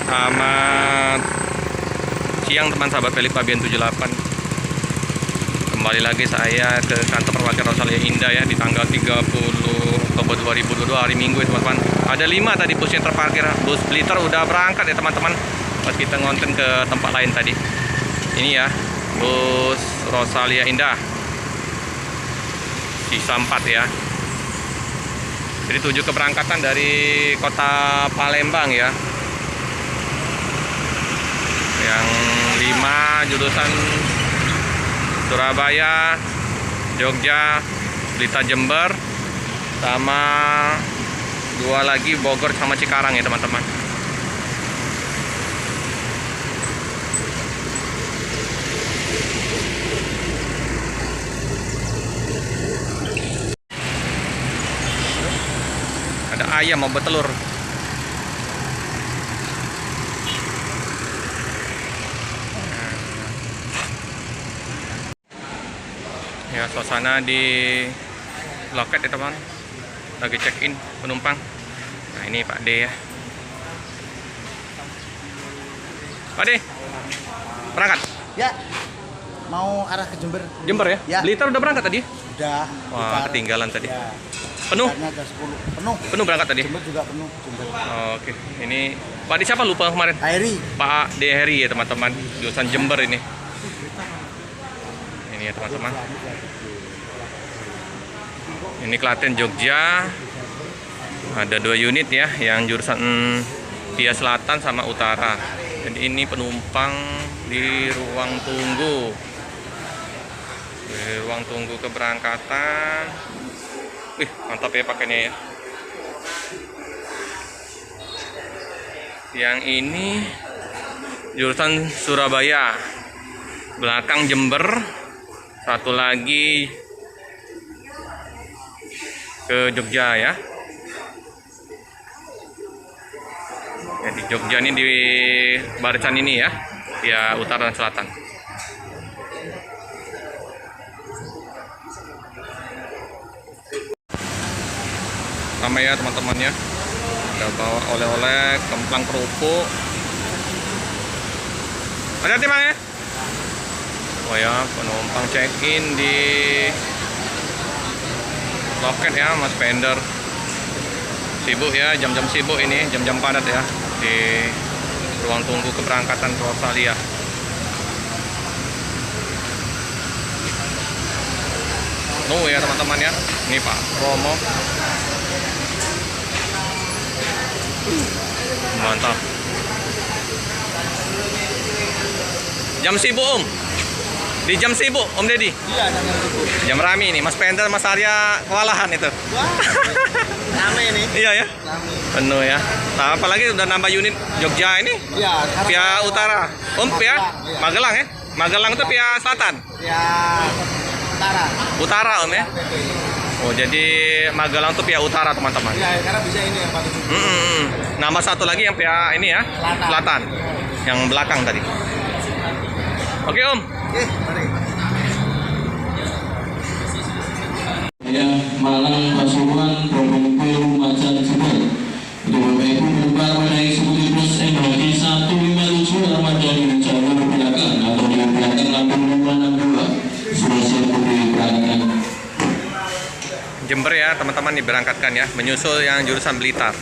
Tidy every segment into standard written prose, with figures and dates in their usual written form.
Selamat siang teman sahabat Felix Fabian 78. Kembali lagi saya ke kantor perwakilan Rosalia Indah ya, di tanggal 30 Oktober 2022 hari Minggu ya teman-teman. Ada 5 tadi bus yang terparkir. Bus Blitar udah berangkat ya teman-teman, pas kita ngonten ke tempat lain tadi. Ini ya bus Rosalia Indah sisa 4 ya. Jadi tujuh keberangkatan dari kota Palembang ya. Yang 5 jurusan Surabaya, Jogja, Blitar, Jember, sama 2 lagi Bogor sama Cikarang ya teman-teman. Ada ayam mau bertelur. Ya, suasana di loket ya teman, lagi check in penumpang. Nah ini Pak D ya. Pak D berangkat ya, mau arah ke Jember. Jember ya, ya. Blitar udah berangkat tadi. Udah. Wah, ketinggalan tadi ya. Penuh. Ada 10 penuh Berangkat tadi. Jember juga penuh Jember. Oke, ini Pak D siapa lupa kemarin? Heri. Pak D Heri ya teman-teman, jurusan Jember ini. Ini ya teman-teman. Ini Klaten Jogja. Ada 2 unit ya, yang jurusan via selatan sama utara. Jadi ini penumpang di ruang tunggu. Di ruang tunggu keberangkatan. Wih, mantap ya pakainya ya. Yang ini jurusan Surabaya, belakang Jember, satu lagi ke Jogja ya. Jadi Jogja ini di barisan ini ya, via utara dan selatan. Ramai ya teman-teman ya. Udah bawa oleh-oleh, kemplang kerupuk. Hati-hati Bang ya. Oh ya, penumpang check-in di loket ya, Mas Pender. Sibuk ya, jam-jam sibuk ini, jam-jam padat ya di ruang tunggu keberangkatan Rosalia. Ya teman-teman ya. Ini Pak Romo. Mantap. Jam sibuk Om. Di jam sibuk Om Deddy. Iya, jam rame nih, Mas Pender, Mas Arya kewalahan itu. wah, rame ini. Iya ya. Rame. Penuh ya. Nah, apalagi udah nambah unit Jogja ini. Iya, Via utara. Om via Magelang ya. Magelang itu via selatan. Ya, utara. Utara Om ya. Oh, jadi Magelang tuh via utara teman-teman. Iya, karena bisa ini yang 470. Nambah satu lagi yang via ini ya, selatan. Yang belakang tadi. Oke Om. Oke, mari. Ya, Malang, Pasuruan, Probolinggo, Lumajang, Jember. Untuk Bapak Ibu penumpang menaiki Eksekutif Bus MHD 157 Ramadhani jalur belakang atau di belakang lampu 562 sudah siap untuk diberangkatkan. Jember ya teman-teman diberangkatkan ya, menyusul yang jurusan Blitar.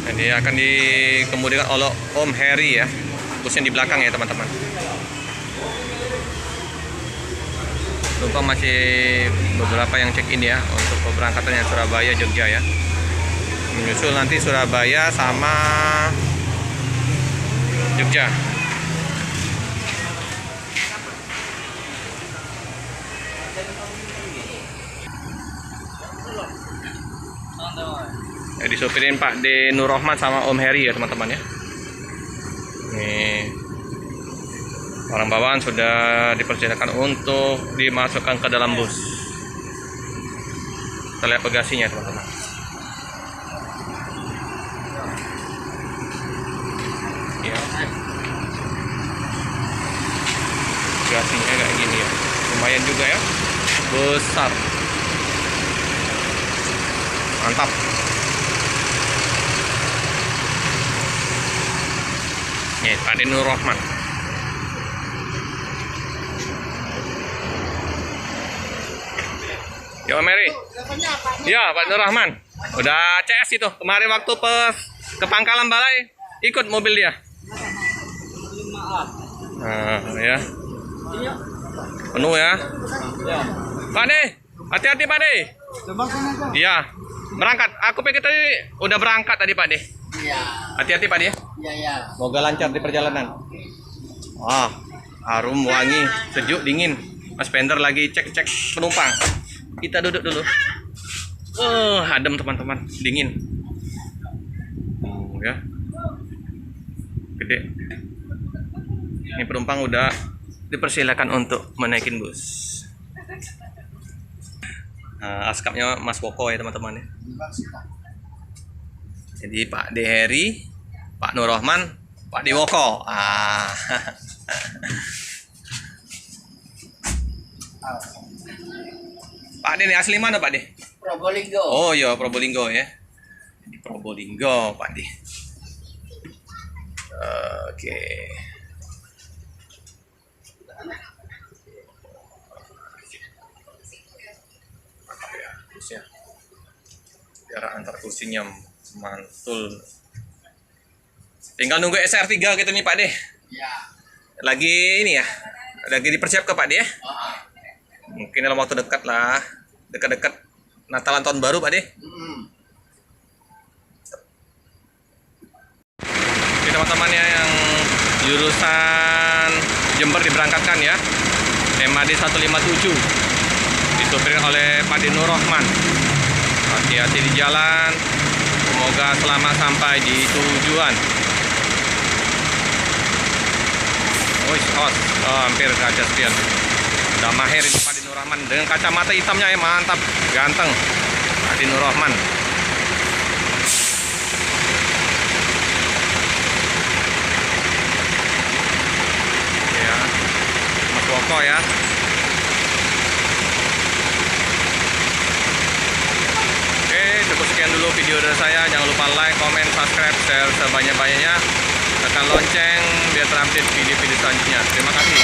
Jadi akan dikemudikan oleh Om Heri ya, busnya di belakang ya teman-teman. Penumpang masih beberapa yang check in ya untuk keberangkatan yang Surabaya, Jogja ya. Menyusul nanti Surabaya sama Jogja. Ya, disupirin Pak D Nur Rohman sama Om Heri ya teman-teman ya. Nih, barang bawaan sudah dipersilakan untuk dimasukkan ke dalam bus. Kita lihat bagasinya teman-teman. Ya, bagasinya kayak gini ya, lumayan juga ya, besar. Mantap. Nih, Pak De Nur Rahman. Yo Mary. Ya, Pak Nur Rahman. Udah CS itu. Kemarin waktu ke Pangkalan Balai ikut mobil dia. Nah, ya. Penuh ya. Pak De, hati-hati Pak De. Iya. Berangkat. Aku pikir tadi udah berangkat tadi Pak De. Iya. Hati-hati Pak De. Iya. Semoga lancar di perjalanan. Wah, harum, wangi, sejuk, dingin. Mas Pender lagi cek-cek penumpang. Kita duduk dulu. Adem teman-teman, dingin. Ya. Gede. Ini penumpang udah dipersilakan untuk menaikin bus. Nah, askapnya Mas Woko ya teman-teman ya. Jadi Pak De Heri, Pak Nur Rahman, Pak De Woko. Pak De ini asli mana Pak De? Probolinggo. Oh iya Probolinggo ya. Di Probolinggo Pak De. Oke. Ya. Jarak antar kursinya mantul. Tinggal nunggu SR3 gitu nih Pak De. Iya. Lagi ini ya. Lagi dipersiap ke Pak De ya. Mungkin dalam waktu dekat lah. Dekat-dekat Natalan tahun baru Pak De. Oke teman-teman ya, yang jurusan Jember diberangkatkan ya. MAD 157 disupirin oleh Pak De Nur Rahman. Hati-hati di jalan. Semoga selamat sampai di tujuan. Hampir kaca spion. Udah mahir ini Pak De Nur Rahman dengan kacamata hitamnya ya, mantap, ganteng. Pak De Nur Rahman. Ya, Mas Woko ya. Oke, cukup sekian dulu video dari saya. Jangan lupa like, comment, subscribe, share sebanyak-banyaknya. Tekan lonceng biar terupdate video-video selanjutnya. Terima kasih.